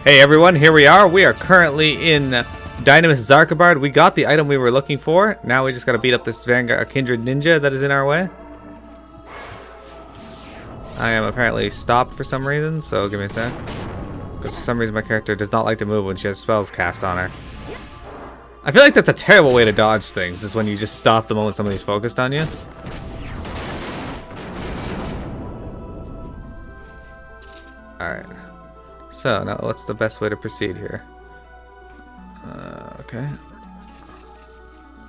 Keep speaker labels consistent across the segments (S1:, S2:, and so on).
S1: Hey everyone, here we are. We are currently in Dynamis Xarcabard. We got the item we were looking for. Now we just gotta beat up this Vanguard Kindred Ninja that is in our way. I am apparently stopped for some reason, so give me a sec. Because for some reason my character does not like to move when she has spells cast on her. I feel like that's a terrible way to dodge things, is when you just stop the moment somebody's focused on you. Alright. So, now what's the best way to proceed here? Okay. I'm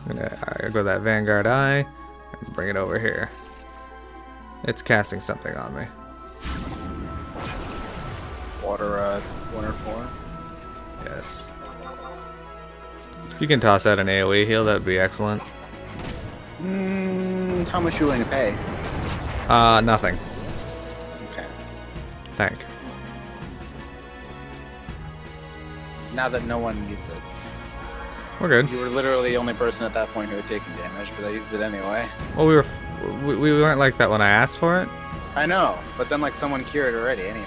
S1: gonna go to that Vanguard Eye and bring it over here. It's casting something on me.
S2: Water 1 or 4?
S1: Yes. If you can toss out an AoE heal, that'd be excellent.
S2: How much are you willing to pay?
S1: Nothing.
S2: Okay.
S1: Thank.
S2: Now that no one needs it.
S1: We're good.
S2: You were literally the only person at that point who had taken damage, but I used it anyway.
S1: Well, we weren't like that when I asked for it.
S2: I know, but then like someone cured already anyway.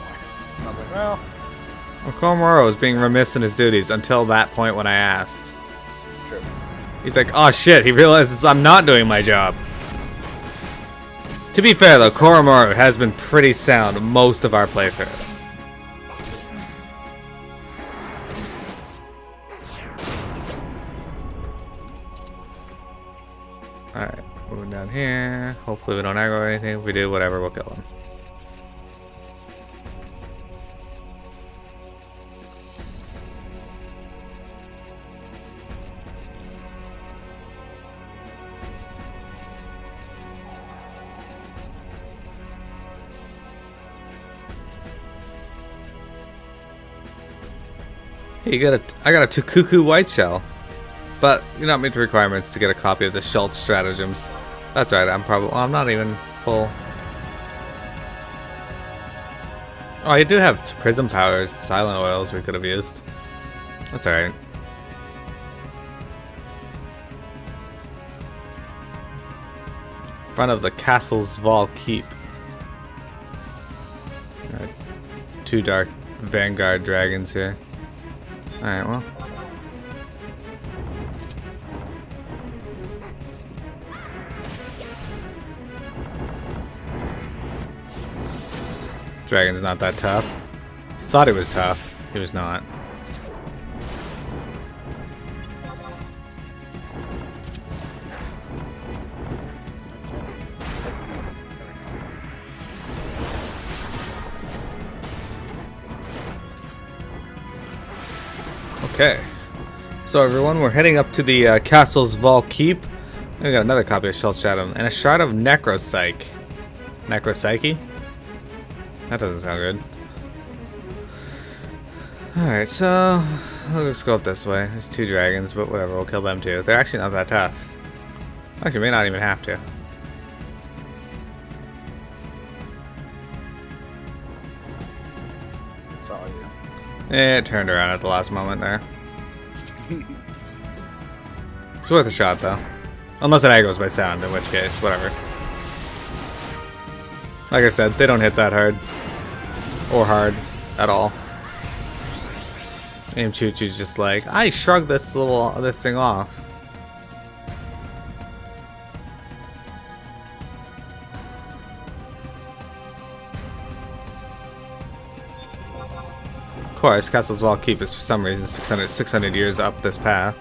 S2: And I was like, well,
S1: Komoro was being remiss in his duties until that point when I asked.
S2: true.
S1: He's like, oh shit, he realizes I'm not doing my job. To be fair though, Koromaru has been pretty sound most of our playthrough. Alright, moving down here. Hopefully we don't aggro or anything. If we do, whatever, we'll kill him. Hey, I got a Tukuku white shell. But you're not meet the requirements to get a copy of the Schultz stratagems. That's right, I'm not even full. Oh, I do have prism powers, silent oils we could have used. That's alright. Front of the castle's Vol Keep. Alright. 2 dark Vanguard dragons here. Alright, well. Dragon's not that tough. Thought he was tough. He was not. Okay. So everyone, we're heading up to the castle's Vol Keep. We got another copy of Shell Stratum and a shard of Necropsych. Necropsyche? That doesn't sound good. Alright, so let's go up this way. There's 2 dragons, but whatever, we'll kill them too. They're actually not that tough. Actually, may not even have to.
S2: It's all you.
S1: It turned around at the last moment there. It's worth a shot though. Unless it aggroes by sound, in which case, whatever. Like I said, they don't hit that hard. Or hard at all. And Choo-Choo's just like, I shrugged this thing off. Of course, Castle's Vol Keep is for some reason 600 years up this path.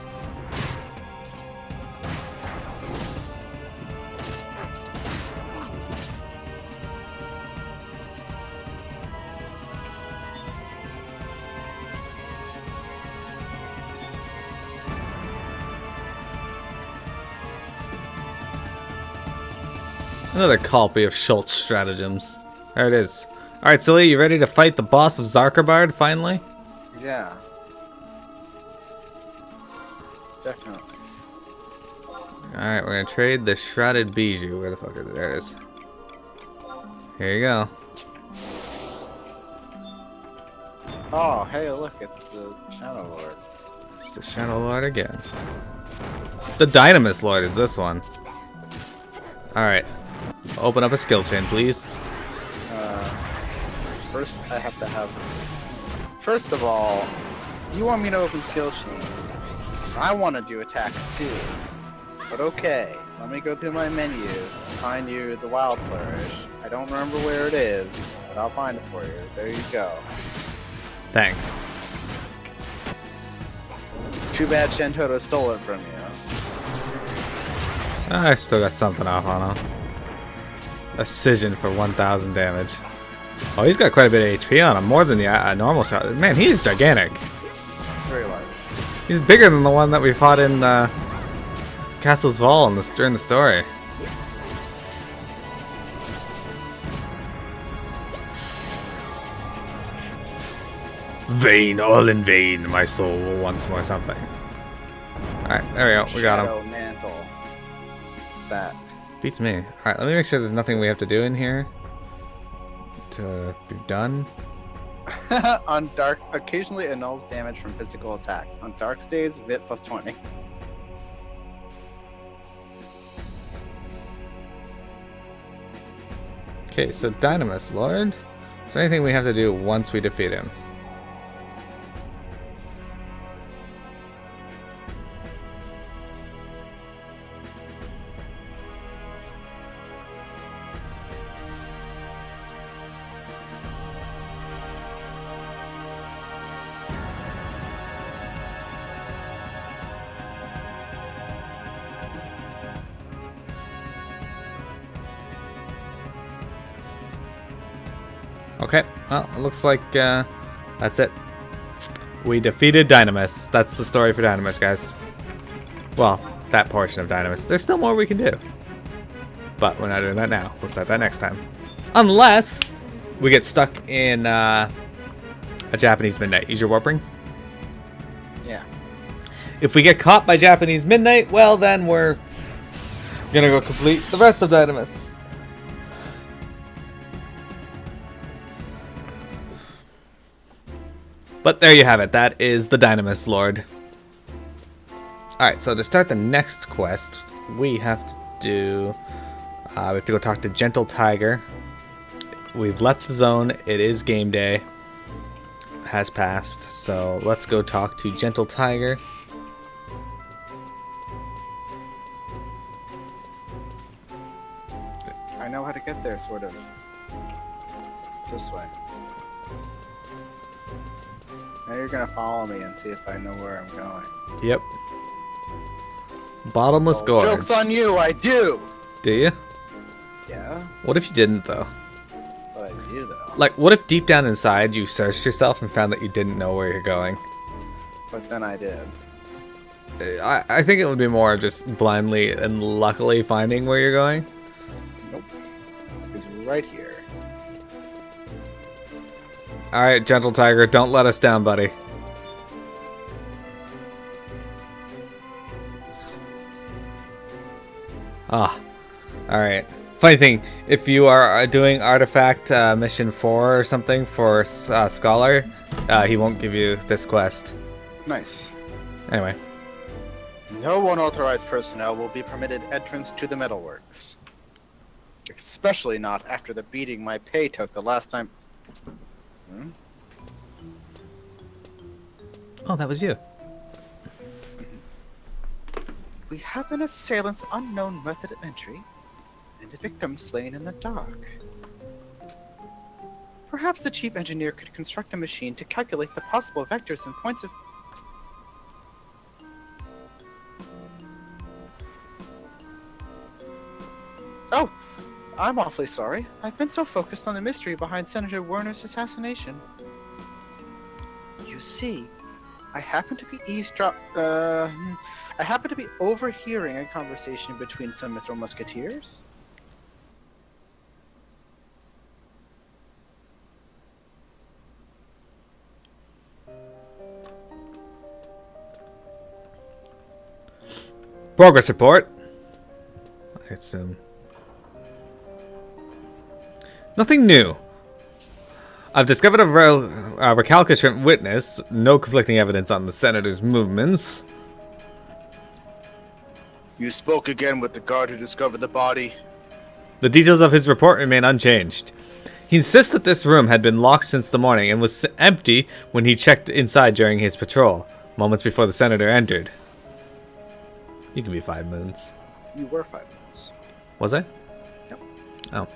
S1: Another copy of Schultz stratagems. There it is. Alright, Silly, you ready to fight the boss of Xarcabard, finally?
S2: Yeah. Definitely.
S1: Alright, we're gonna trade the Shrouded Bijou. Where the fuck is it? There it is. Here you go.
S2: Oh, hey, look, it's the Shadow Lord.
S1: It's the Shadow Lord again. The Dynamis Lord is this one. Alright. Open up a skill chain, please.
S2: First, I have to have First of all, you want me to open skill sheets. I want to do attacks too. But okay, let me go through my menus and find you the Wild Flourish. I don't remember where it is, but I'll find it for you. There you go.
S1: Thanks.
S2: Too bad Shentoto stole it from you.
S1: I still got something off on him. Precision for 1,000 damage. Oh, he's got quite a bit of HP on him, more than the normal shot. Man, he is gigantic.
S2: It's very large.
S1: He's bigger than the one that we fought in Castle's Fall during the story. Vain, all in vain, my soul will once more something. Alright, there we go, we got him.
S2: Shadow Mantle. What's that?
S1: Beats me. Alright, let me make sure there's nothing we have to do in here to be done.
S2: On dark, occasionally annuls damage from physical attacks. On dark stays, VIT plus 20.
S1: Okay, so Dynamis Lord. Is there anything we have to do once we defeat him? Okay, well, it looks like that's it. We defeated Dynamis. That's the story for Dynamis, guys. Well, that portion of Dynamis. There's still more we can do. But we're not doing that now. We'll start that next time. Unless we get stuck in a Japanese midnight. Use your warp ring.
S2: Yeah.
S1: If we get caught by Japanese midnight, well then we're gonna go complete the rest of Dynamis. But there you have it. That is the Dynamis Lord. Alright, so to start the next quest, we have to do... we have to go talk to Gentle Tiger. We've left the zone. It is game day. Has passed. So let's go talk to Gentle Tiger.
S2: I know how to get there, sort of. It's this way. Now you're gonna follow me and see if I know where I'm going.
S1: Yep. Bottomless Gorge.
S2: Joke's on you, I do!
S1: Do you?
S2: Yeah?
S1: What if you didn't, though?
S2: But I do, though.
S1: Like, what if deep down inside you searched yourself and found that you didn't know where you're going?
S2: But then I did.
S1: I think it would be more just blindly and luckily finding where you're going.
S2: Nope. It's right here.
S1: Alright, Gentle Tiger, don't let us down, buddy. Ah, alright. Funny thing, if you are doing Artifact Mission 4 or something for Scholar, he won't give you this quest.
S2: Nice.
S1: Anyway.
S2: No unauthorized personnel will be permitted entrance to the metalworks. Especially not after the beating my pay took the last time. Hmm?
S1: Oh, that was you.
S2: We have an assailant's unknown method of entry, and a victim slain in the dark. Perhaps the chief engineer could construct a machine to calculate the possible vectors and points of... Oh, I'm awfully sorry. I've been so focused on the mystery behind Senator Werner's assassination. You see, I happen to be I happen to be overhearing a conversation between some Mithril musketeers.
S1: Progress report. I assume. Nothing new. I've discovered a recalcitrant witness. No conflicting evidence on the senator's movements.
S2: You spoke again with the guard who discovered the body.
S1: The details of his report remain unchanged. He insists that this room had been locked since the morning and was empty when he checked inside during his patrol, moments before the senator entered. You can be 5 moons.
S2: You were 5 moons.
S1: Was I?
S2: Yep.
S1: Oh.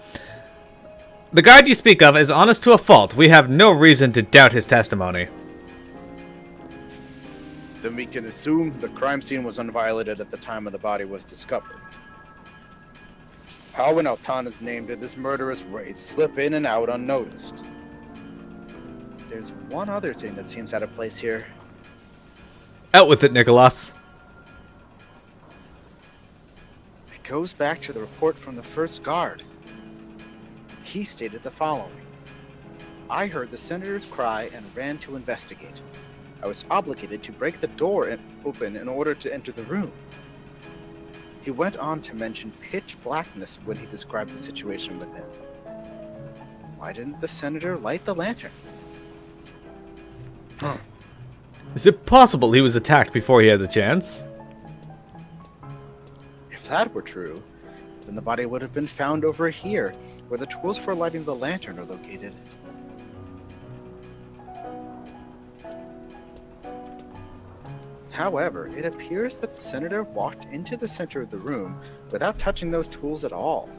S1: The guard you speak of is honest to a fault. We have no reason to doubt his testimony.
S2: Then we can assume the crime scene was unviolated at the time of the body was discovered. How in Altana's name did this murderous raid slip in and out unnoticed? There's one other thing that seems out of place here.
S1: Out with it, Nicholas.
S2: It goes back to the report from the first guard. He stated the following. I heard the senator's cry and ran to investigate. I was obligated to break the door open in order to enter the room. He went on to mention pitch blackness when he described the situation within. Why didn't the senator light the lantern?
S1: Huh. Is it possible he was attacked before he had the chance?
S2: If that were true, then the body would have been found over here, where the tools for lighting the lantern are located. However, it appears that the senator walked into the center of the room without touching those tools at all.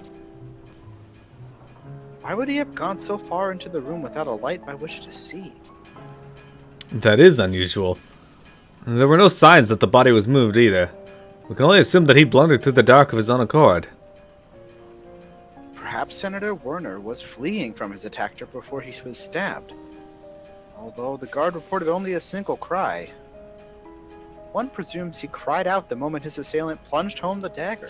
S2: Why would he have gone so far into the room without a light by which to see?
S1: That is unusual. There were no signs that the body was moved either. We can only assume that he blundered through the dark of his own accord.
S2: Perhaps Senator Werner was fleeing from his attacker before he was stabbed. Although the guard reported only a single cry. One presumes he cried out the moment his assailant plunged home the dagger.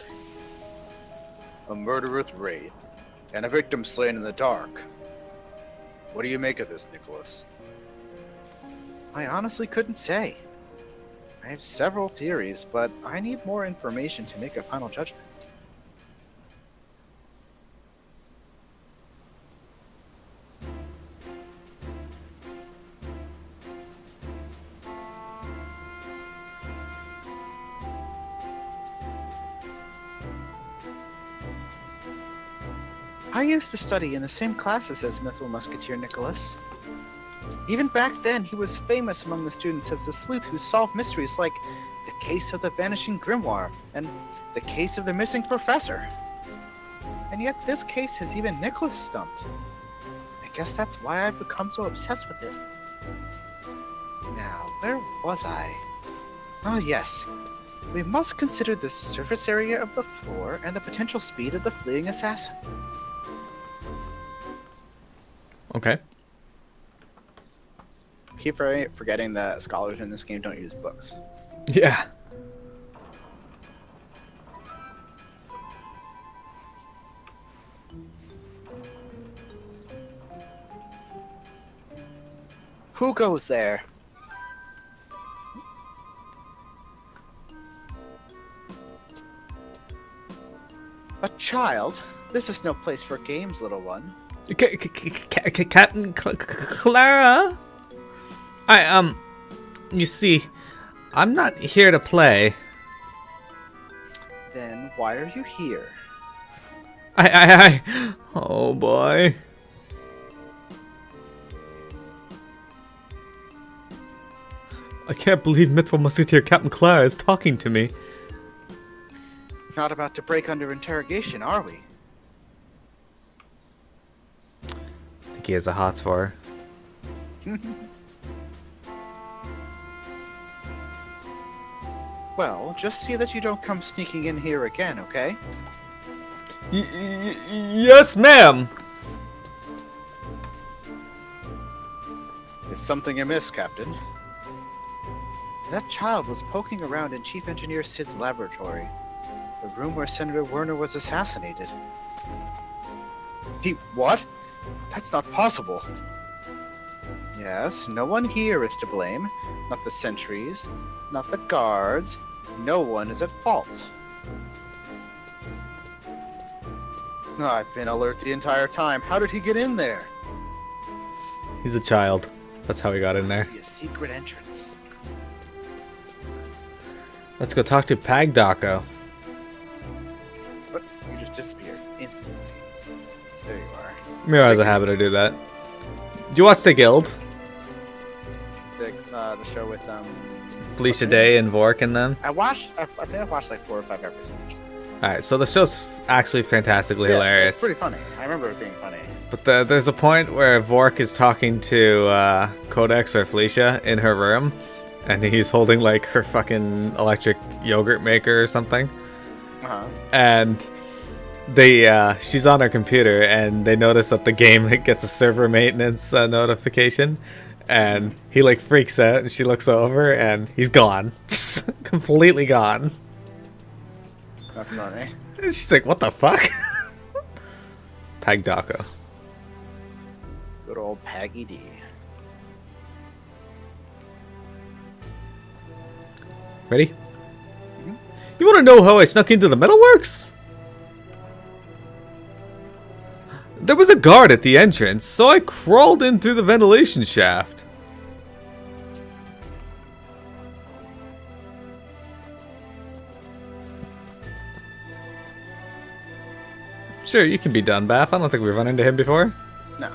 S2: A murderous wraith, and a victim slain in the dark. What do you make of this, Nicholas? I honestly couldn't say. I have several theories, but I need more information to make a final judgment. I used to study in the same classes as Mythal Musketeer Nicholas. Even back then, he was famous among the students as the sleuth who solved mysteries like the case of the vanishing grimoire and the case of the missing professor. And yet this case has even Nicholas stumped. I guess that's why I've become so obsessed with it. Now, where was I? Ah, yes. We must consider the surface area of the floor and the potential speed of the fleeing assassin.
S1: Okay.
S2: Keep forgetting that scholars in this game don't use books.
S1: Yeah.
S2: Who goes there? A child? This is no place for games, little one.
S1: Captain Clara? You see, I'm not here to play.
S2: Then why are you here?
S1: Oh boy. I can't believe Mythal Musketeer Captain Clara is talking to me.
S2: Not about to break under interrogation, are we?
S1: I think he has a hots for her.
S2: Well, just see that you don't come sneaking in here again, okay?
S1: Yes, ma'am!
S2: Is something amiss, Captain? That child was poking around in Chief Engineer Sid's laboratory, the room where Senator Werner was assassinated. What? That's not possible. Yes, no one here is to blame. Not the sentries, not the guards. No one is at fault. I've been alert the entire time. How did he get in there?
S1: He's a child. That's how he got in there.
S2: Must be a secret entrance.
S1: Let's go talk to Pagdako.
S2: But you just disappeared instantly. There you are.
S1: Miro has a habit to do that. Do you watch The Guild?
S2: The show with
S1: Felicia Day and Vork and them?
S2: I think I watched like 4 or 5 episodes.
S1: Alright, so the show's actually fantastically hilarious.
S2: It's pretty funny. I remember it being funny.
S1: But there's a point where Vork is talking to Codex or Felicia in her room, and he's holding like her fucking electric yogurt maker or something. And she's on her computer, and they notice that the game gets a server maintenance notification, and he like freaks out, and she looks over, and he's gone, just completely gone.
S2: That's funny.
S1: And she's like, "What the fuck?" Pagdako.
S2: Good old Paggy D.
S1: Ready? Mm-hmm. You want to know how I snuck into the metalworks? There was a guard at the entrance, so I crawled in through the ventilation shaft. Sure, you can be done, Bath. I don't think we've run into him before.
S2: No.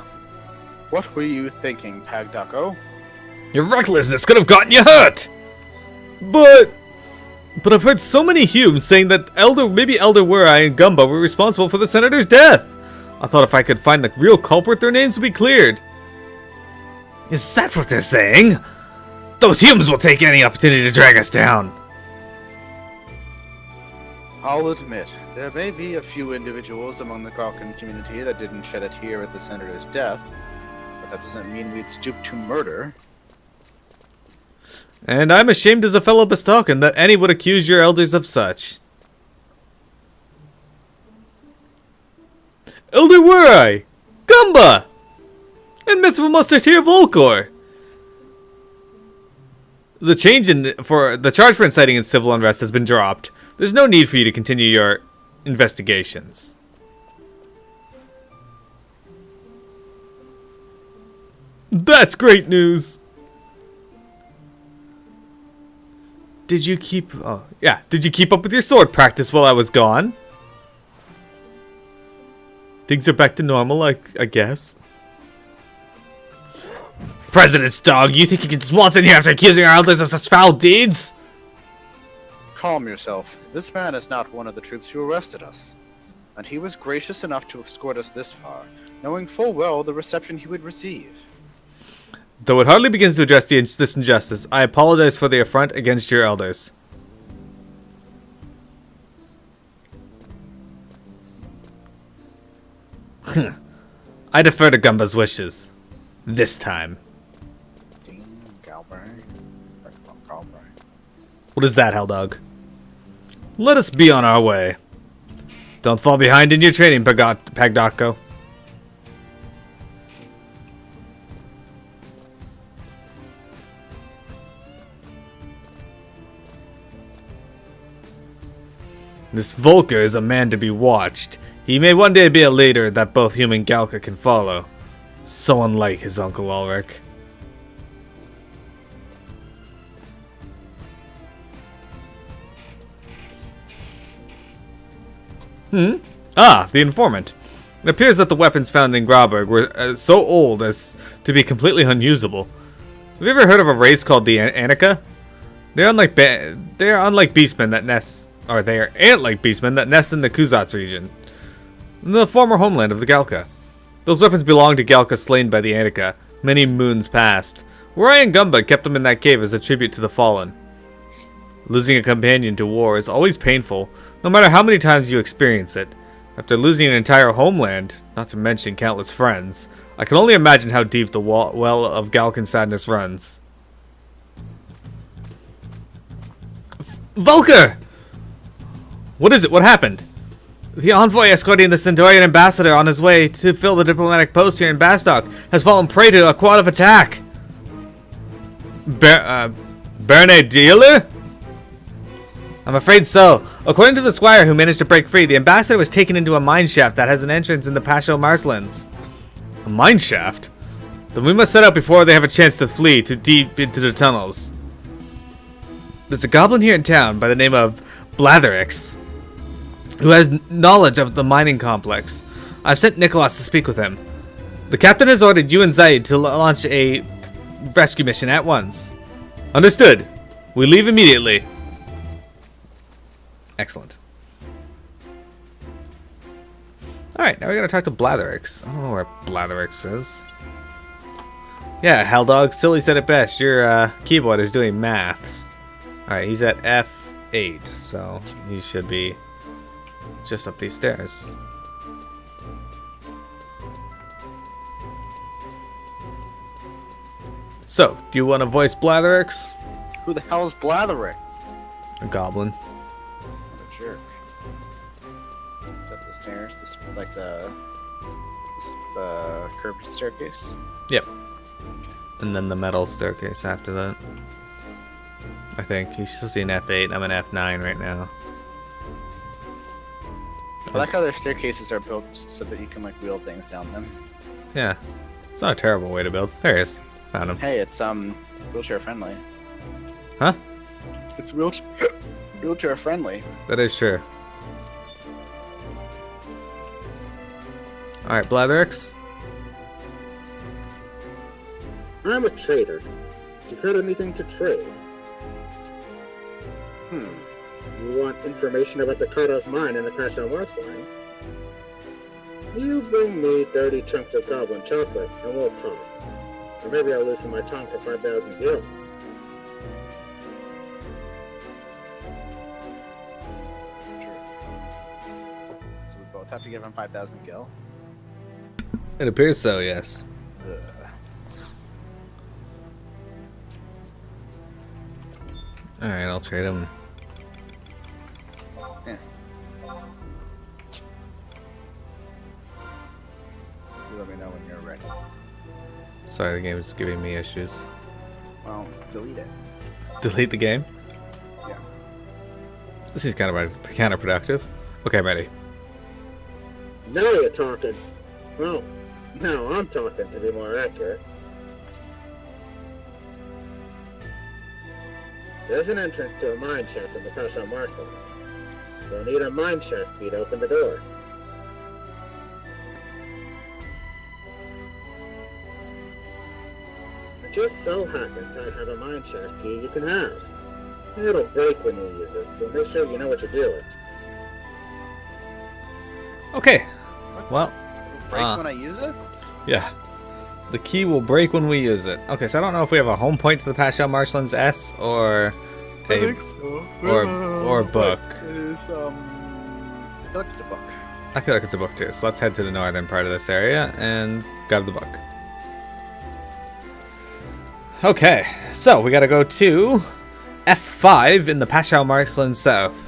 S2: What were you thinking, Pagdako?
S1: Your recklessness could have gotten you hurt! But I've heard so many Humes saying that maybe Elder Wurai and Gumba were responsible for the Senator's death. I thought if I could find the real culprit, their names would be cleared. Is that what they're saying? Those Humes will take any opportunity to drag us down.
S2: I'll admit, there may be a few individuals among the Galkan community that didn't shed a tear at the Senator's death, but that doesn't mean we'd stoop to murder.
S1: And I'm ashamed as a fellow Bastalkan that any would accuse your elders of such. Elder Wurai! Gumba! And Mitzvah Musketeer Volkor! The charge for inciting in civil unrest has been dropped. There's no need for you to continue your investigations. That's great news! Did you keep up with your sword practice while I was gone? Things are back to normal, I guess. President's dog, you think you can just waltz in here after accusing our elders of such foul deeds?
S2: Calm yourself. This man is not one of the troops who arrested us. And he was gracious enough to escort us this far, knowing full well the reception he would receive.
S1: Though it hardly begins to address this injustice, I apologize for the affront against your elders. I defer to Gumba's wishes. This time. What is that, Helldog? Let us be on our way. Don't fall behind in your training, Pagdako. This Volker is a man to be watched. He may one day be a leader that both human Galka can follow. So unlike his uncle Ulrich. The informant. It appears that the weapons found in Grauberg were so old as to be completely unusable. Have you ever heard of a race called the Anika? They are unlike beastmen that nest, or they are ant-like beastmen that nest in the Kuzats region, the former homeland of the Galka. Those weapons belonged to Galka slain by the Anika many moons past. Wurai and Gumba kept them in that cave as a tribute to the fallen. Losing a companion to war is always painful, no matter how many times you experience it. After losing an entire homeland, not to mention countless friends, I can only imagine how deep the well of Galkan sadness runs. Volker! What is it? What happened? The envoy escorting the Centaurian ambassador on his way to fill the diplomatic post here in Bastok has fallen prey to a quad of attack. Berne Dealer? I'm afraid so. According to the squire who managed to break free, the ambassador was taken into a mine shaft that has an entrance in the Pasho Marslands. A mine shaft? Then we must set out before they have a chance to flee too deep into the tunnels. There's a goblin here in town by the name of Blatherix, who has knowledge of the mining complex. I've sent Nicholas to speak with him. The captain has ordered you and Zaid to launch a rescue mission at once. Understood. We leave immediately. Excellent. Alright, now we gotta talk to Blatherix. I don't know where Blatherix is. Yeah, Helldog, Silly said it best. Your keyboard is doing maths. Alright, he's at F8, so he should be just up these stairs. So, do you want to voice Blatherix?
S2: Who the hell is Blatherix?
S1: A goblin.
S2: What a jerk. Is that the stairs? This, like the curved staircase?
S1: Yep. And then the metal staircase after that. I think. He's still seeing F8. I'm in F9 right now.
S2: I like how their staircases are built so that you can like wheel things down them.
S1: Yeah. It's not a terrible way to build. There he is. Found him.
S2: Hey, it's wheelchair friendly.
S1: Huh?
S2: It's wheelchair friendly.
S1: That is true. Alright, Blatherix.
S3: I'm a trader. You got anything to trade? You want information about the cut-off mine in the Crash on Marshlands? You bring me 30 chunks of goblin chocolate, and we'll talk. Or maybe I'll loosen my tongue for 5,000 gil.
S2: So we both have to give him 5,000 gil.
S1: It appears so, yes.
S2: Ugh.
S1: Alright, I'll trade him.
S2: Yeah. You let me know when you're ready.
S1: Sorry, the game is giving me issues.
S2: Well, delete it.
S1: Delete the game?
S2: Yeah.
S1: This is kind of counterproductive. Okay, I'm ready.
S3: Now you're talking. Well, now I'm talking, to be more accurate. There's an entrance to a mine shaft in the Crash on Marshlands. You'll need a mine shaft key to open the door. It just so happens I have a mine shaft key you can have. It'll break when you use it, so make sure you know what you're doing.
S1: Okay. Well,
S2: Break when I use it?
S1: yeah. The key will break when we use it. Okay, so I don't know if we have a home point to the Pascal Marshlands S or
S2: I
S1: a
S2: think so.
S1: or a book.
S2: It is, I feel like it's a book.
S1: I feel like it's a book too. So let's head to the northern part of this area and grab the book. Okay, so we gotta go to F5 in the Pascal Marshlands South.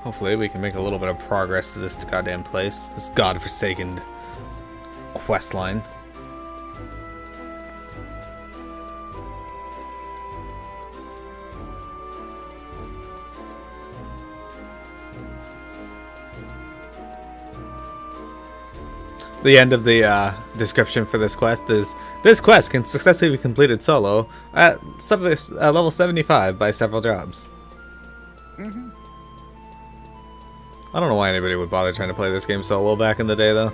S1: Hopefully we can make a little bit of progress to this goddamn place. This godforsaken quest line. The end of the description for this quest is, this quest can successfully be completed solo at level 75 by several jobs.
S2: Mm-hmm.
S1: I don't know why anybody would bother trying to play this game solo back in the day, though.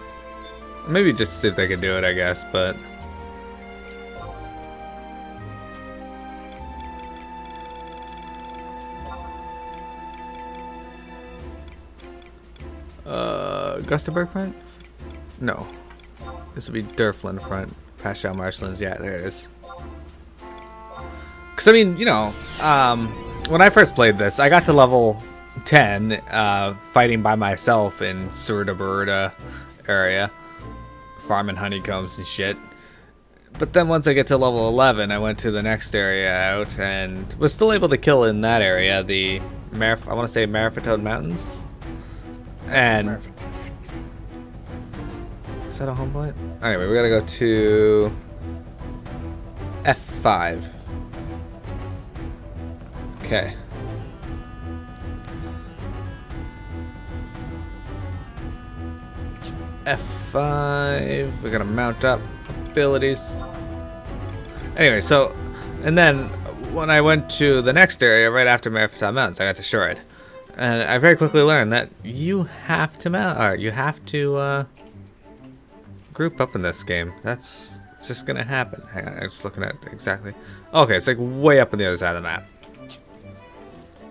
S1: Maybe just see if they could do it, I guess, but... Gustaberg front? No. This would be Durflin front. Pascal Marshlands, yeah, there it is. Because, I mean, you know, when I first played this, I got to level 10 fighting by myself in Xarcabard area, farming honeycombs and shit. But then once I get to level 11, I went to the next area out and was still able to kill in that area the I want to say Marfatode Mountains. And is that a home point? Anyway, we gotta go to F5. Okay. F5. We're gonna mount up abilities. Anyway, so, and then when I went to the next area right after Marathon Mountains, I got destroyed. And I very quickly learned that you have to group up in this game. That's just gonna happen. Hang on, I'm just looking at exactly. Okay, it's like way up on the other side of the map.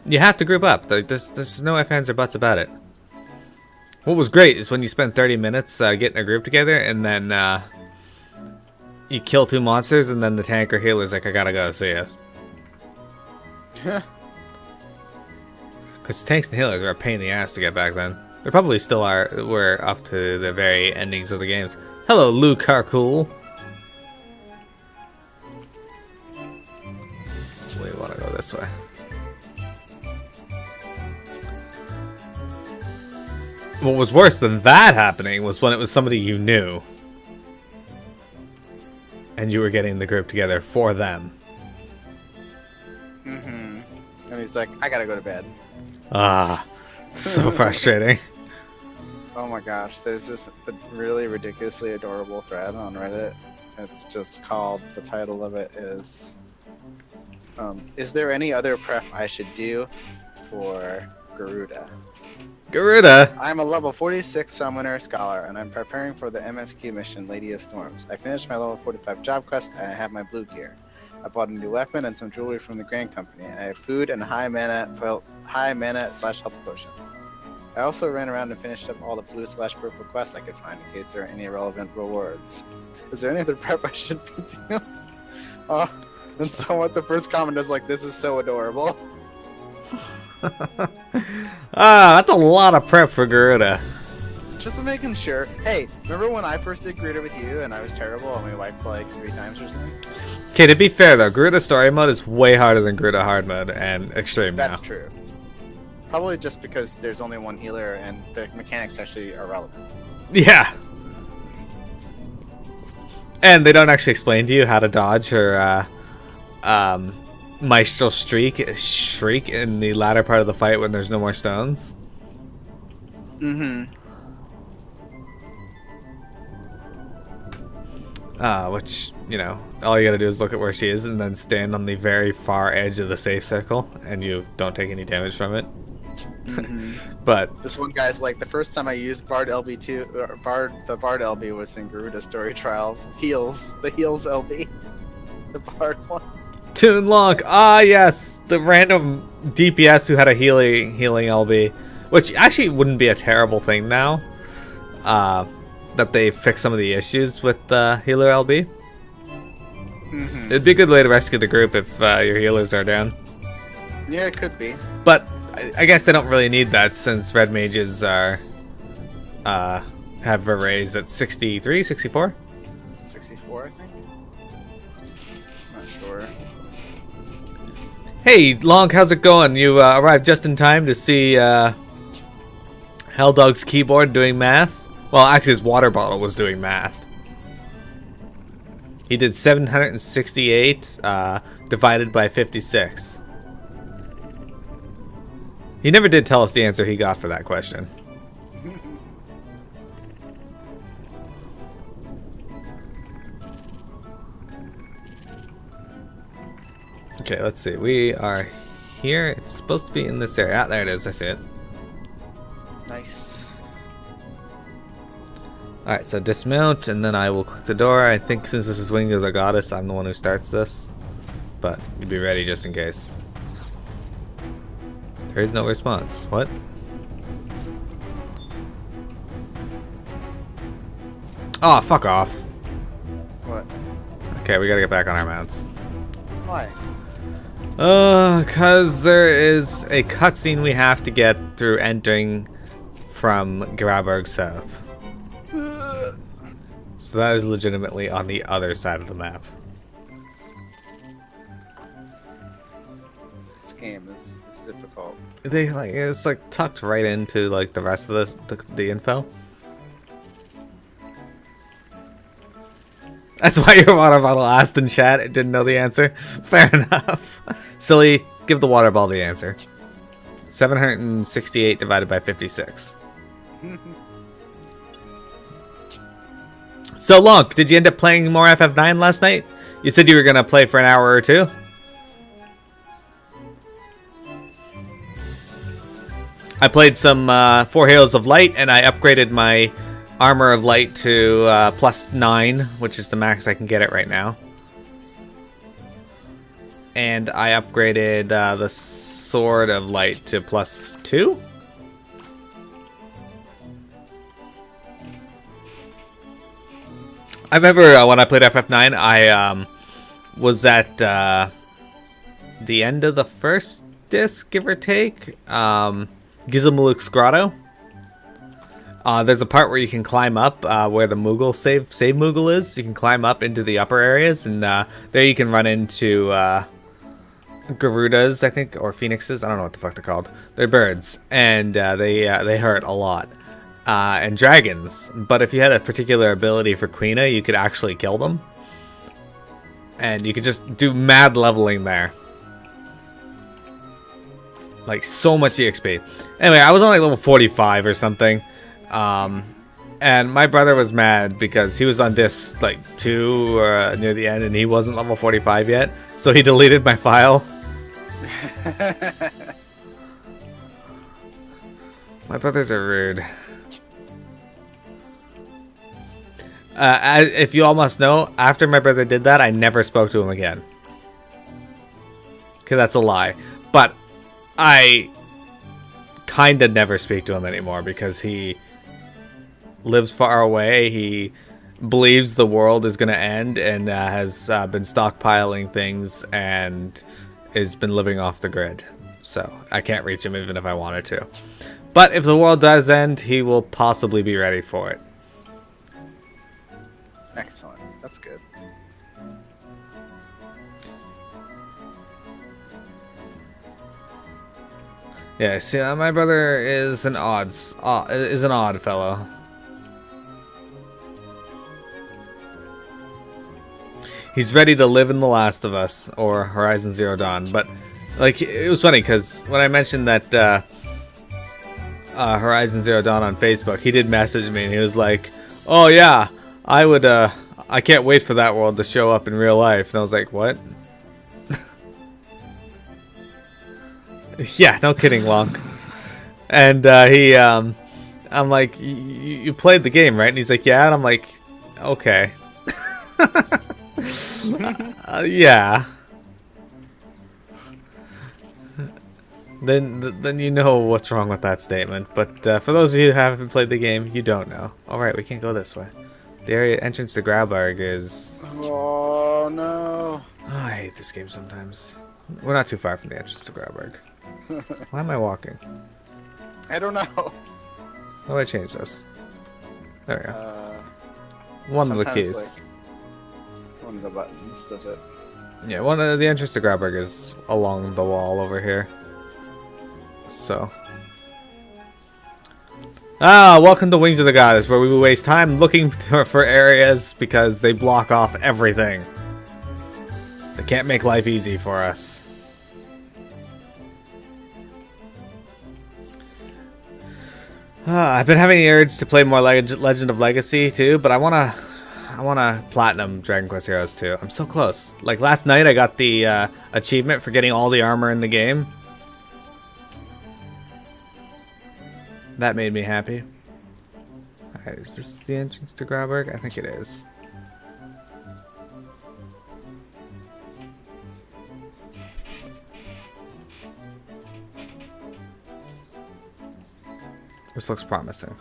S1: You have to group up. There's no ifs, ands, or buts about it. What was great is when you spend 30 minutes getting a group together, and then you kill 2 monsters, and then the tank or healer's like, I gotta go, see ya. Because tanks and healers were a pain in the ass to get back then. They probably still are. We're up to the very endings of the games. Hello, Luke Harcool. We want to go this way. What was worse than that happening was when it was somebody you knew. And you were getting the group together for them.
S2: Mm-hmm. And he's like, I gotta go to bed.
S1: Ah, so frustrating.
S2: Oh my gosh, there's this really ridiculously adorable thread on Reddit. It's just called, the title of it is there any other prep I should do for Garuda?
S1: Garuda!
S2: I'm a level 46 Summoner Scholar, and I'm preparing for the MSQ mission, Lady of Storms. I finished my level 45 job quest, and I have my blue gear. I bought a new weapon and some jewelry from the Grand Company. I have food and high mana / health potions. I also ran around and finished up all the blue / purple quests I could find in case there are any relevant rewards. Is there any other prep I should be doing? And somewhat the first comment is like, this is so adorable.
S1: That's a lot of prep for Garuda.
S2: Just making sure. Hey, remember when I first did Garuda with you and I was terrible and we wiped like 3 times or something?
S1: Okay, to be fair though, Garuda story mode is way harder than Garuda hard mode and extreme
S2: That's
S1: now.
S2: true. Probably just because there's only one healer and the mechanics actually are relevant.
S1: Yeah. And they don't actually explain to you how to dodge her Maestral shriek in the latter part of the fight when there's no more stones.
S2: Mm-hmm.
S1: Which, you know, all you gotta do is look at where she is and then stand on the very far edge of the safe circle and you don't take any damage from it.
S2: Mm-hmm.
S1: But
S2: this one guy's like, the first time I used Bard LB2, the Bard LB was in Garuda Story Trial. The heals LB. The Bard one.
S1: Toon Lonk, yes, the random DPS who had a healing LB, which actually wouldn't be a terrible thing now. That they fix some of the issues with the healer LB.
S2: Mm-hmm.
S1: It'd be a good way to rescue the group if your healers are down.
S2: Yeah, it could be.
S1: But I guess they don't really need that since red mages are have a raise at 63, 64?
S2: 64, I think. Not sure.
S1: Hey, Lonk, how's it going? You arrived just in time to see Helldog's keyboard doing math. Well, actually, his water bottle was doing math. He did 768 divided by 56. He never did tell us the answer he got for that question. Okay, let's see. We are here. It's supposed to be in this area. Ah, there it is. I see it.
S2: Nice.
S1: Alright, so dismount, and then I will click the door. I think since this is Wing as a Goddess, I'm the one who starts this. But you'd be ready just in case. There is no response. What? Oh, fuck off.
S2: What?
S1: Okay, we gotta get back on our mounts.
S2: Why?
S1: Cause there is a cutscene we have to get through entering from Graberg South. So that is legitimately on the other side of the map.
S2: This game is difficult.
S1: It's like tucked right into like the rest of the info. That's why your water bottle asked in chat. It didn't know the answer. Fair enough. Silly, give the water ball the answer. 768 divided by 56. So, Lonk, did you end up playing more FF9 last night? You said you were going to play for an hour or two? I played some 4 Halos of Light, and I upgraded my Armor of Light to +9, which is the max I can get it right now. And I upgraded the Sword of Light to +2. I remember when I played FF9, I was at the end of the first disc, give or take. Gizamuluk's Grotto. There's a part where you can climb up where the Moogle save Moogle is. You can climb up into the upper areas, and there you can run into Garudas, I think, or Phoenixes. I don't know what the fuck they're called. They're birds, and they hurt a lot. And dragons. But if you had a particular ability for Quina, you could actually kill them. And you could just do mad leveling there. Like, so much EXP. Anyway, I was on like level 45 or something. And my brother was mad because he was on disc like 2 near the end, and he wasn't level 45 yet. So he deleted my file. My brothers are rude. If you all must know, after my brother did that, I never spoke to him again. Okay, that's a lie. But I kinda never speak to him anymore because he lives far away. He believes the world is gonna end and has been stockpiling things and has been living off the grid. So I can't reach him even if I wanted to. But if the world does end, he will possibly be ready for it.
S2: Excellent. That's good.
S1: Yeah, see, my brother is an odd fellow. He's ready to live in The Last of Us or Horizon Zero Dawn, but like it was funny because when I mentioned that Horizon Zero Dawn on Facebook, he did message me and he was like, "Oh yeah, I can't wait for that world to show up in real life." And I was like, "What?" Yeah, no kidding, Lonk. And I'm like, you played the game, right? And he's like, yeah. And I'm like, okay. Yeah. Then you know what's wrong with that statement. But for those of you who haven't played the game, you don't know. All right, we can't go this way. The area entrance to Grabbarg is...
S2: Oh, no.
S1: Oh, I hate this game sometimes. We're not too far from the entrance to Grabbarg. Why am I walking?
S2: I don't know.
S1: How do I change this? There we go. One of the keys.
S2: Like, one of the buttons does it.
S1: Yeah, one of the entrance to Grabbarg is along the wall over here. So... welcome to Wings of the Goddess, where we waste time looking for areas because they block off everything. They can't make life easy for us. I've been having the urge to play more Legend of Legacy too, but I wanna platinum Dragon Quest Heroes 2. I'm so close. Like last night, I got the achievement for getting all the armor in the game. That made me happy. Alright, is this the entrance to Grabbarg? I think it is. This looks promising.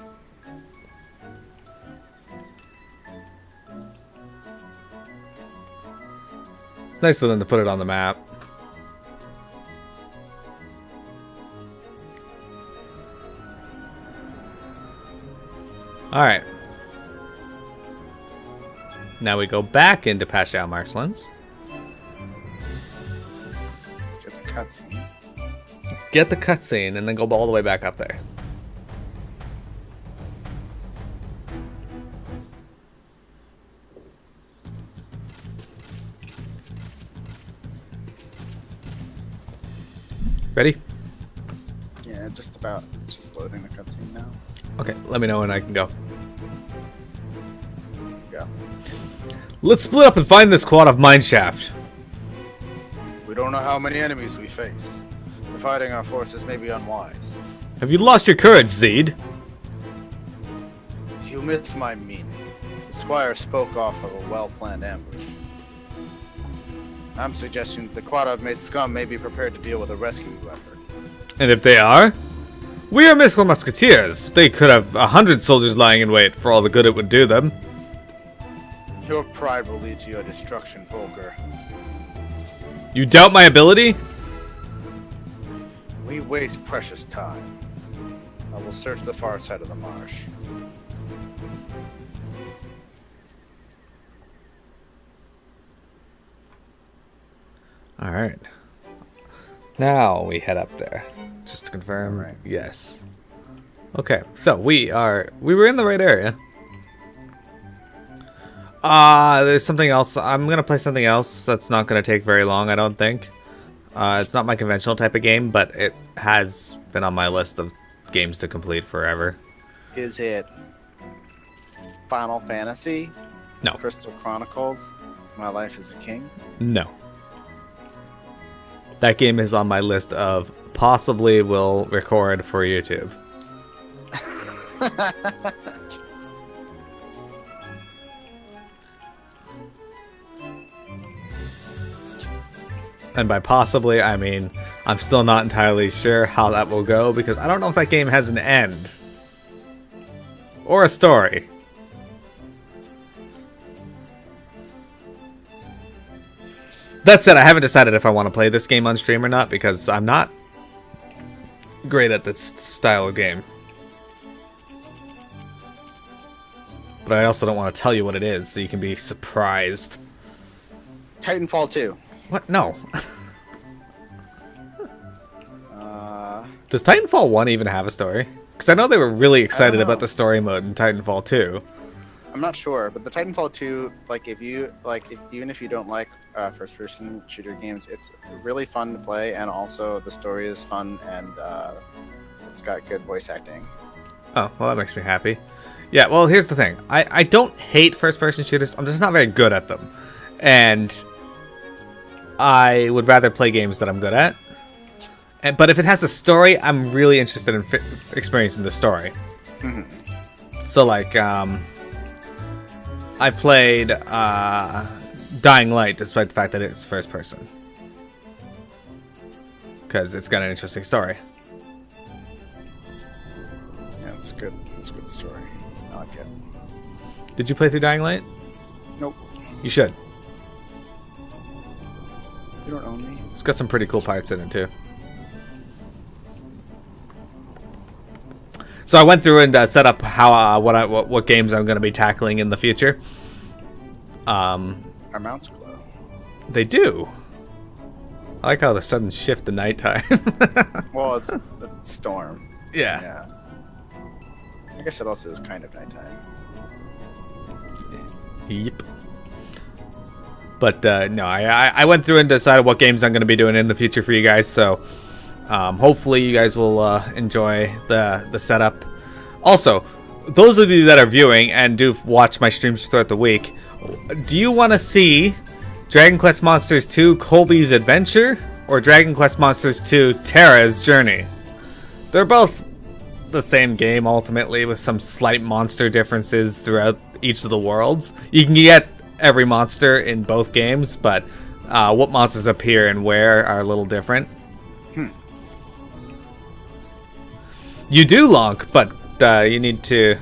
S1: It's nice of them to put it on the map. Alright. Now we go back into Pashao Marshlands.
S2: Get the cutscene.
S1: Get the cutscene and then go all the way back up there. Ready?
S2: Yeah, just about. It's just loading the cutscene now.
S1: Okay, let me know when I can go.
S2: Go.
S1: Let's split up and find this quad of mineshaft.
S2: We don't know how many enemies we face. Dividing our forces may be unwise.
S1: Have you lost your courage, Zeed?
S2: You miss my meaning. The squire spoke off of a well-planned ambush. I'm suggesting that the Quad of Mace scum may be prepared to deal with a rescue effort.
S1: And if they are? We are mystical musketeers. They could have 100 soldiers lying in wait for all the good it would do them.
S2: Your pride will lead to your destruction, Volker.
S1: You doubt my ability?
S2: We waste precious time. I will search the far side of the marsh.
S1: Alright. Now we head up there. Just to confirm.
S2: Right.
S1: Yes. Okay, so we were in the right area. There's something else. I'm gonna play something else that's not gonna take very long, I don't think. It's not my conventional type of game, but it has been on my list of games to complete forever.
S2: Is it Final Fantasy?
S1: No.
S2: Crystal Chronicles? My Life as a King?
S1: No. That game is on my list of possibly will record for YouTube. And by possibly, I mean I'm still not entirely sure how that will go because I don't know if that game has an end. Or a story. That said, I haven't decided if I want to play this game on stream or not because I'm not great at this style of game. But I also don't want to tell you what it is so you can be surprised.
S2: Titanfall 2.
S1: What? No. Does Titanfall 1 even have a story? Because I know they were really excited about the story mode in Titanfall 2.
S2: I'm not sure, but the Titanfall 2, like, even if you don't like first-person shooter games, it's really fun to play, and also the story is fun, and it's got good voice acting.
S1: Oh, well, that makes me happy. Yeah, well, here's the thing. I don't hate first-person shooters. I'm just not very good at them. And I would rather play games that I'm good at. But if it has a story, I'm really interested in experiencing the story.
S2: Mm-hmm.
S1: So, like, I played Dying Light, despite the fact that it's first person. Because it's got an interesting story.
S2: Yeah, it's good. It's a good story. I like it.
S1: Did you play through Dying Light?
S2: Nope.
S1: You should.
S2: You don't own me.
S1: It's got some pretty cool parts in it, too. So I went through and set up how what games I'm going to be tackling in the future.
S2: Our mounts glow.
S1: They do. I like how the sudden shift to nighttime.
S2: Well, it's the storm.
S1: Yeah.
S2: Yeah. I guess it also is kind of nighttime.
S1: Yep. But no, I went through and decided what games I'm going to be doing in the future for you guys. So hopefully you guys will enjoy the setup. Also, those of you that are viewing and do watch my streams throughout the week, do you want to see Dragon Quest Monsters 2 Colby's Adventure or Dragon Quest Monsters 2 Terra's Journey? They're both the same game ultimately with some slight monster differences throughout each of the worlds. You can get every monster in both games, but what monsters appear and where are a little different. You do, Lonk, but you need to.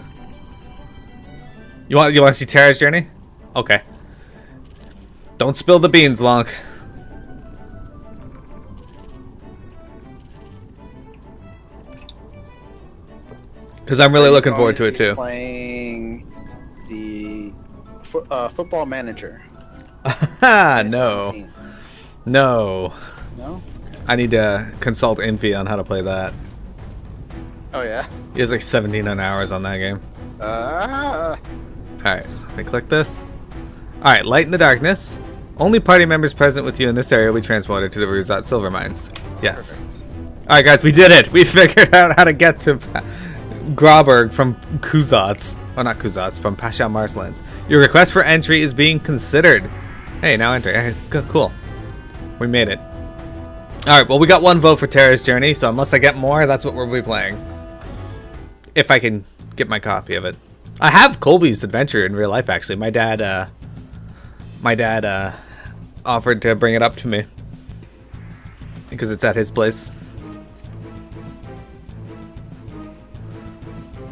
S1: You want to see Terra's Journey? Okay. Don't spill the beans, Lonk. Because I'm really looking forward to it too.
S2: Playing the Football Manager.
S1: No. No.
S2: No?
S1: I need to consult Infi on how to play that.
S2: Oh yeah.
S1: He has like 17 hours on that game. Alright, let me click this. Alright, light in the darkness. Only party members present with you in this area will be transported to the Ruzat Silver Mines. Yes. Alright guys, we did it! We figured out how to get to Grauberg from Kuzats. Oh, not Kuzats, from Pasha Marslands. Your request for entry is being considered. Hey, now enter. Hey, good, cool. We made it. Alright, well we got one vote for Terra's Journey, so unless I get more, that's what we'll be playing. if I can get my copy of it. I have Colby's Adventure in real life, actually. My dad offered to bring it up to me because it's at his place.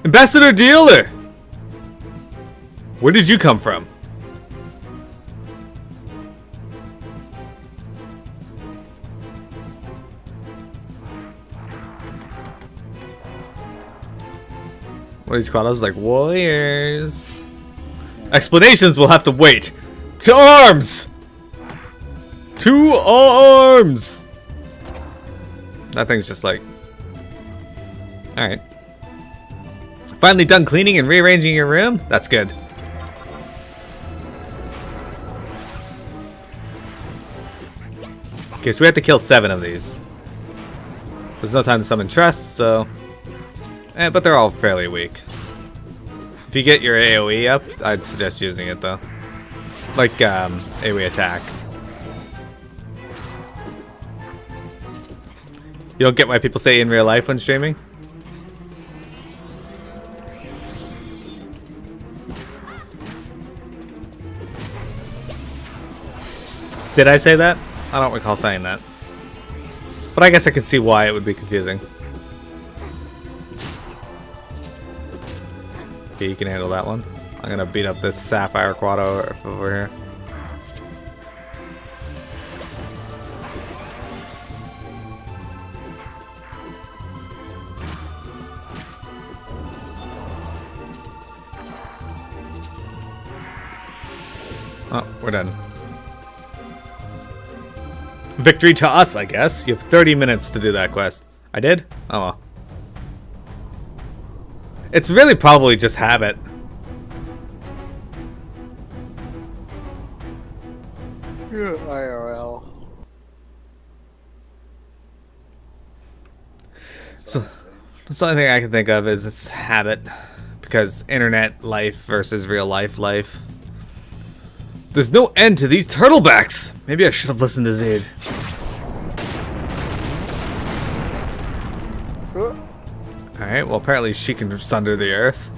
S1: Ambassador Dealer! Where did you come from? What are these called? I was like, warriors. Explanations will have to wait. To arms! To arms! That thing's just like... Alright. Finally done cleaning and rearranging your room? That's good. Okay, so we have to kill 7 of these. There's no time to summon Trust, so... but they're all fairly weak. If you get your AoE up, I'd suggest using it though. Like, AoE attack. You don't get why people say in real life when streaming? Did I say that? I don't recall saying that. But I guess I can see why it would be confusing. Okay, you can handle that one. I'm gonna beat up this Sapphire Quad over here. Oh, we're done. Victory to us, I guess. You have 30 minutes to do that quest. I did? Oh well. It's really probably just habit.
S2: IRL.
S1: So, the only thing I can think of is it's habit. Because internet life versus real life life. There's no end to these turtlebacks! Maybe I should have listened to Zed. Alright, well apparently she can sunder the earth.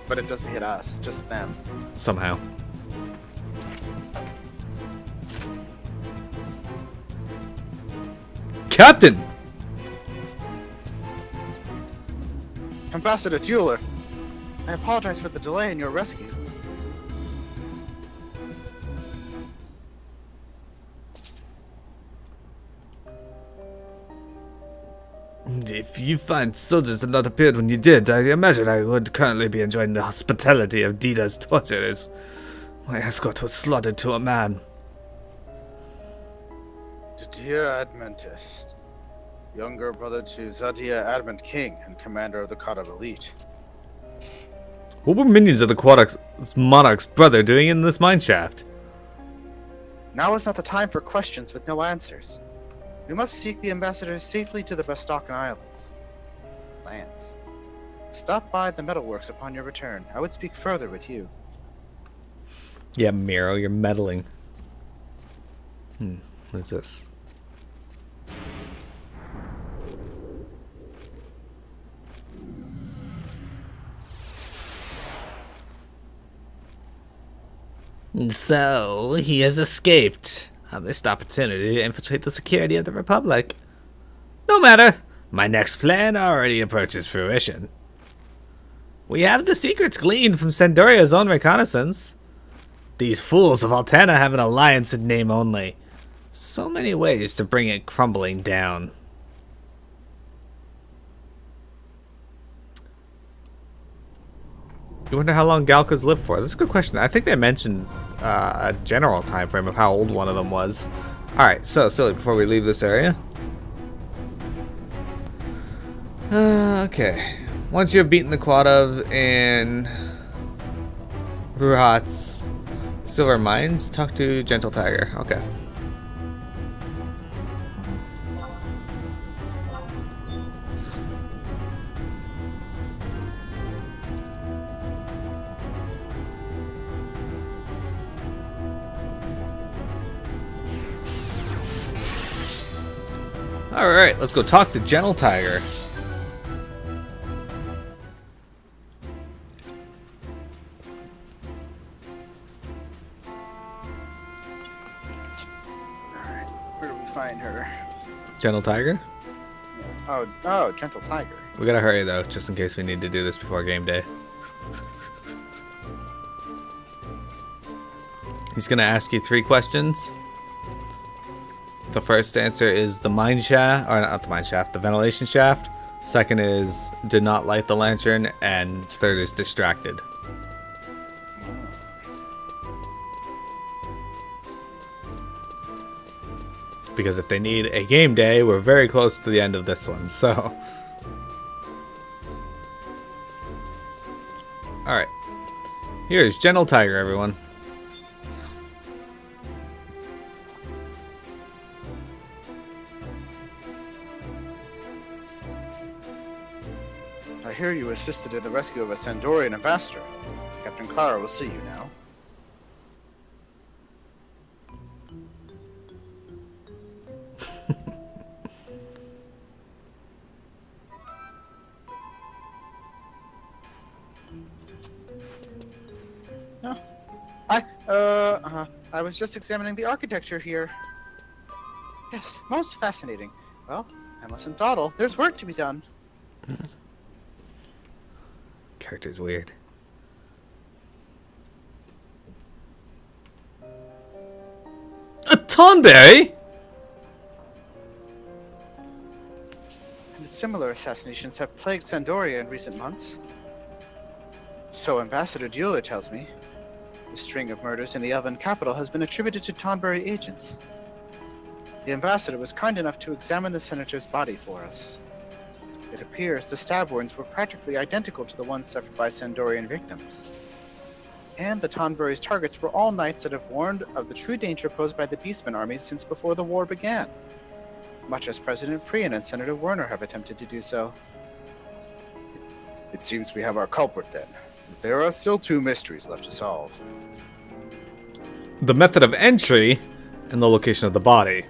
S2: But it doesn't hit us, just them.
S1: Somehow. Captain!
S2: Ambassador Dueler, I apologize for the delay in your rescue.
S1: If you find soldiers had not appeared when you did, I imagine I would currently be enjoying the hospitality of Dida's torturers. My escort was slaughtered to a man.
S2: Dear Admentist, younger brother to Zadia Advent King and commander of the Kata Elite.
S1: What were minions of the Monarch's brother doing in this mineshaft?
S2: Now is not the time for questions with no answers. We must seek the ambassadors safely to the Bastocan Islands. Lands. Stop by the metalworks upon your return. I would speak further with you.
S1: Yeah, Miro, you're meddling. What is this? So, he has escaped. A missed opportunity to infiltrate the security of the Republic. No matter. My next plan already approaches fruition. We have the secrets gleaned from Sandoria's own reconnaissance. These fools of Altana have an alliance in name only. So many ways to bring it crumbling down. You wonder how long Galkas lived for? That's a good question. I think they mentioned a general time frame of how old one of them was. Alright, so silly before we leave this area. Okay. Once you have beaten the Quadov in Ruhat's Silver Mines, talk to Gentle Tiger. Okay. Alright, let's go talk to Gentle Tiger.
S2: find her.
S1: Gentle Tiger?
S2: Oh, Gentle Tiger.
S1: We gotta hurry though, just in case we need to do this before game day. He's gonna ask you 3 questions. The first answer is the mine shaft, or not the mine shaft, the ventilation shaft. Second is did not light the lantern, and third is distracted. Because if they need a game day, we're very close to the end of this one, so. Alright. Here's Gentle Tiger, everyone.
S2: I hear you assisted in the rescue of a Sandorian ambassador. Captain Clara will see you now. I was just examining the architecture here. Yes, most fascinating. Well, I mustn't dawdle. There's work to be done.
S1: Character's weird. A Tonberry?
S2: And similar assassinations have plagued Sandoria in recent months. So Ambassador Dueler tells me. The string of murders in the Elven capital has been attributed to Tonberry agents. The ambassador was kind enough to examine the senator's body for us. It appears the stab wounds were practically identical to the ones suffered by Sandorian victims. And the Tonberry's targets were all knights that have warned of the true danger posed by the Beastman army since before the war began, much as President Prian and Senator Werner have attempted to do so. It seems we have our culprit then. There are still 2 mysteries left to solve.
S1: The method of entry and the location of the body.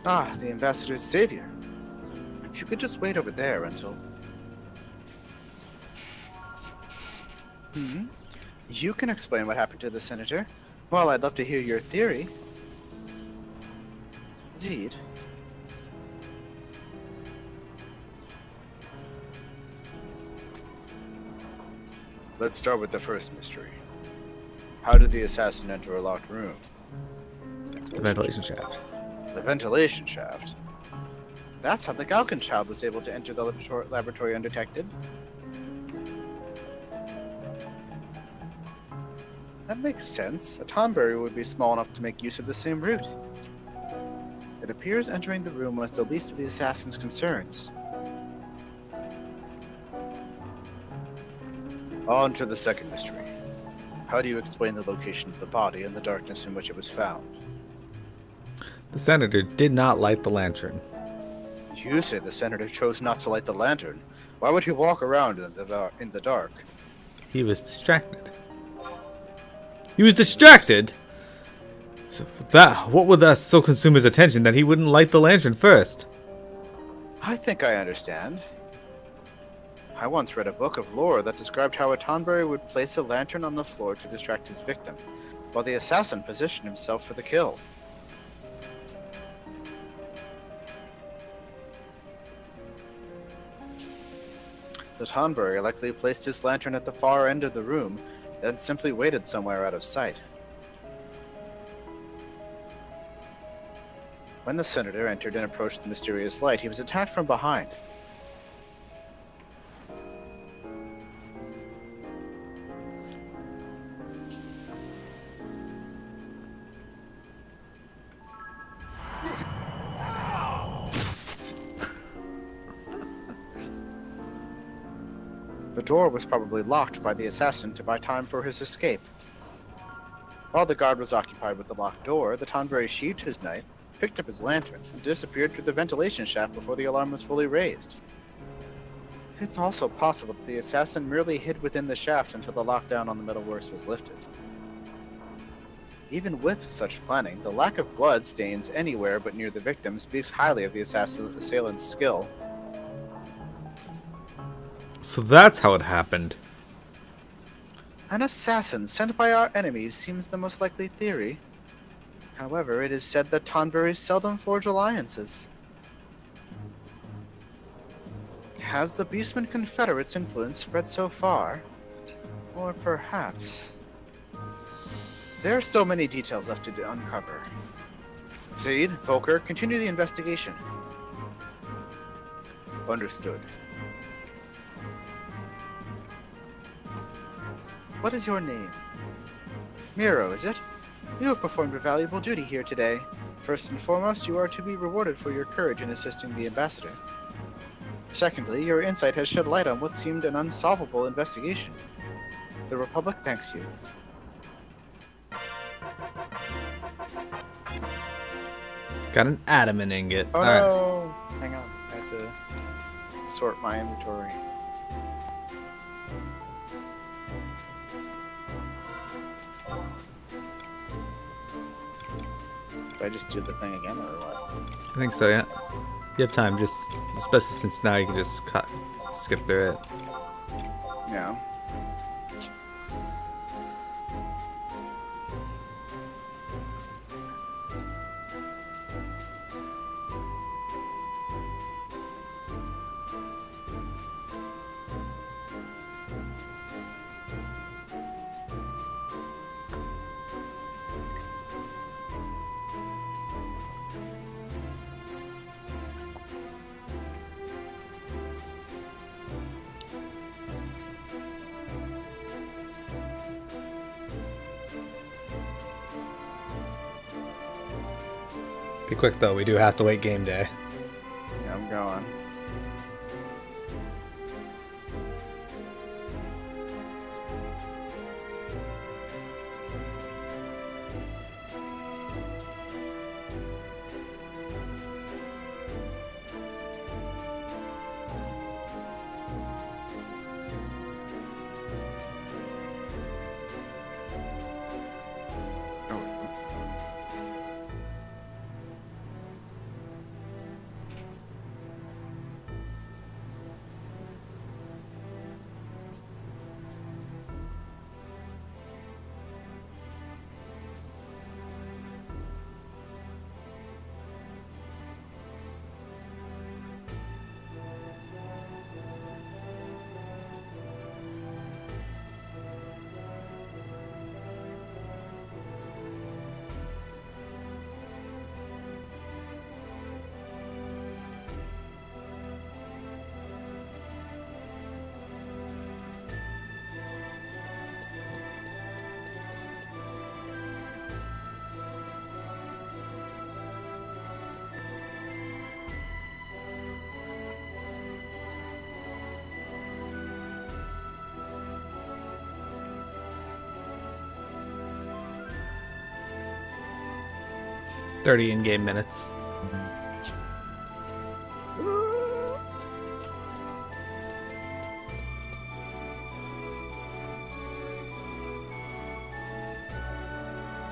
S2: Ah, the ambassador's savior. If you could just wait over there until... You can explain what happened to the senator. Well, I'd love to hear your theory. Zed. Let's start with the first mystery. How did the assassin enter a locked room?
S1: The ventilation shaft.
S2: The ventilation shaft? That's how the Galcan child was able to enter the laboratory undetected. That makes sense. A Tonberry would be small enough to make use of the same route. It appears entering the room was the least of the assassin's concerns. On to the second mystery. How do you explain the location of the body and the darkness in which it was found?
S1: The senator did not light the lantern.
S2: You say the senator chose not to light the lantern. Why would he walk around in the dark?
S1: He was distracted. He was distracted? So what would that so consume his attention that he wouldn't light the lantern first?
S2: I think I understand. I once read a book of lore that described how a Tonberry would place a lantern on the floor to distract his victim, while the assassin positioned himself for the kill. The Tonberry likely placed his lantern at the far end of the room, then simply waited somewhere out of sight. When the senator entered and approached the mysterious light, he was attacked from behind. The door was probably locked by the assassin to buy time for his escape. While the guard was occupied with the locked door, the Tonberry sheathed his knife, picked up his lantern, and disappeared through the ventilation shaft before the alarm was fully raised. It's also possible that the assassin merely hid within the shaft until the lockdown on the metal works was lifted. Even with such planning, the lack of blood stains anywhere but near the victim speaks highly of the assailant's skill.
S1: So that's how it happened.
S2: An assassin sent by our enemies seems the most likely theory. However, it is said that Tonberries seldom forge alliances. Has the Beastman Confederate's influence spread so far? Or perhaps... There are still many details left to uncover. Zaid, Volker, continue the investigation. Understood. What is your name? Miro, is it? You have performed a valuable duty here today. First and foremost, you are to be rewarded for your courage in assisting the ambassador. Secondly, your insight has shed light on what seemed an unsolvable investigation. The Republic thanks you.
S1: Got an adamant ingot.
S2: Oh
S1: Alright.
S2: no! Hang on, I have to sort my inventory. Do I just do the thing again, or what?
S1: I think so, yeah. You have time, just especially since now you can just skip through it.
S2: Yeah.
S1: Be quick though, we do have to wait game day.
S2: Yeah, I'm going. Oh, oops.
S1: .30 in-game minutes.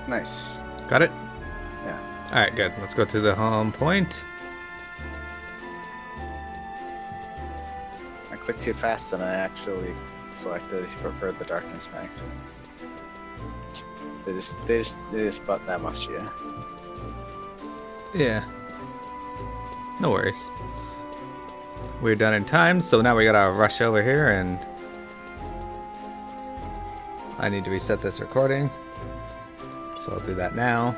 S2: Nice.
S1: Got it?
S2: Yeah.
S1: Alright, good. Let's go to the home point.
S2: I clicked too fast and I actually selected preferred the darkness max. They just bought that much, yeah.
S1: Yeah. No worries. We're done in time, so now we gotta rush over here and I need to reset this recording. So I'll do that now.